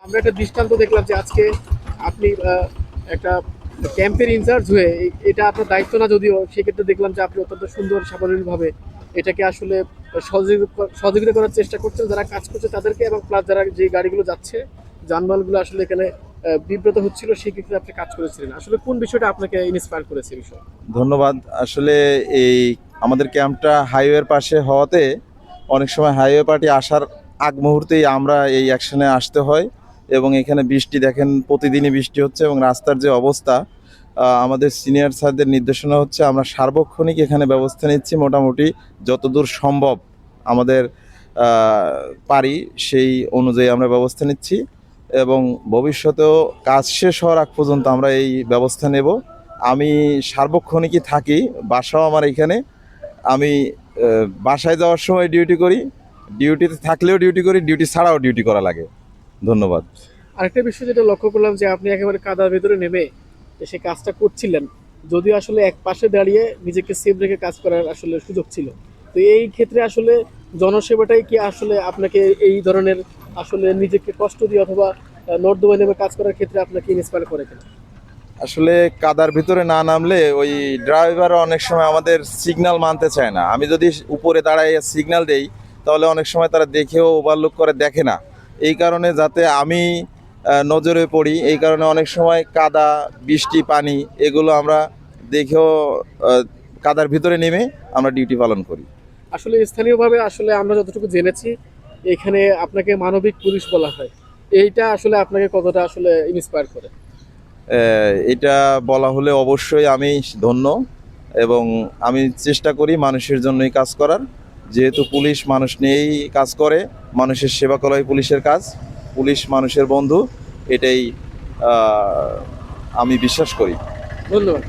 আমরা একটা দৃষ্টান্ত দেখলাম যে আজকে আপনি একটা ক্যাম্পের ইনচার্জ হয়ে এটা আপনার দায়িত্ব না, যদিও সেক্ষেত্রে দেখলাম যে আপনি অত্যন্ত সুন্দর সাবলীলভাবে এটাকে আসলে সহযোগিতা করার চেষ্টা করছেন যারা কাজ করছে তাদেরকে, এবং প্লাস যারা যে গাড়িগুলো যাচ্ছে যানবাহনগুলো আসলে এখানে বিব্রত হচ্ছিল সেই ক্ষেত্রে আপনি কাজ করেছিলেন। আসলে কোন বিষয়টা আপনাকে ইন্সপায়ার করেছে বিষয়? ধন্যবাদ। আসলে এই আমাদের ক্যাম্পটা হাইওয়ের পাশে হওয়াতে অনেক সময় হাইওয়ে পার্টি আসার আগ মুহূর্তেই আমরা এই অ্যাকশনে আসতে হয়, এবং এখানে বৃষ্টি দেখেন, প্রতিদিনই বৃষ্টি হচ্ছে এবং রাস্তার যে অবস্থা, আমাদের সিনিয়র স্যারদের নির্দেশনা হচ্ছে আমরা সার্বক্ষণিক এখানে ব্যবস্থা নিচ্ছি, মোটামুটি যতদূর সম্ভব আমাদের পারি সেই অনুযায়ী আমরা ব্যবস্থা নিচ্ছি, এবং ভবিষ্যতেও কাজ শেষ হওয়ার আগ পর্যন্ত আমরা এই ব্যবস্থা নেব। আমি সার্বক্ষণিকই থাকি, বাসাও আমার এখানে। আমি বাসায় যাওয়ার সময় ডিউটি করি, ডিউটিতে থাকলেও ডিউটি করি, ডিউটি ছাড়াও ডিউটি করা লাগে। ধন্যবাদ। আরেকটা বিষয় যেটা লক্ষ্য করলাম যে আপনি একেবারে কাদার ভেতরে নেমে সে কাজটা করছিলেন, যদিও আসলে এক পাশে দাঁড়িয়ে নিজেকে সেফ রেখে কাজ করার আসলে সুযোগ ছিল। তো এই ক্ষেত্রে আসলে জনসেবাটাই কি আসলে আপনাকে এই ধরনের আসলে নিজেকে কষ্ট দিয়ে অথবা নর্দমায় নেমে কাজ করার ক্ষেত্রে আপনাকে ইন্সপায়ার করে কিনা? আসলে কাদার ভিতরে না নামলে ওই ড্রাইভারও অনেক সময় আমাদের সিগন্যাল মানতে চায় না। আমি যদি উপরে দাঁড়ায় সিগন্যাল দেই, তাহলে অনেক সময় তারা দেখেও ওভারলুক করে দেখে না। এই কারণে যাতে আমি নজরে পড়ি, এই কারণে অনেক সময় কাদা, বৃষ্টি, পানি এগুলো আমরা দেখেও কাদার ভিতরে নেমে আমরা ডিউটি পালন করি। আসলে স্থানীয়ভাবে আসলে আমরা যতটুকু জেনেছি এখানে আপনাকে মানবিক পুলিশ বলা হয়। এইটা আসলে আপনাকে কতটা আসলে ইন্সপায়ার করে? এটা বলা হলে অবশ্যই আমি ধন্য, এবং আমি চেষ্টা করি মানুষের জন্যই কাজ করার। যেহেতু পুলিশ মানুষ নিয়েই কাজ করে, মানুষের সেবা করাই পুলিশের কাজ, পুলিশ মানুষের বন্ধু, এটাই আমি বিশ্বাস করি। ধন্যবাদ।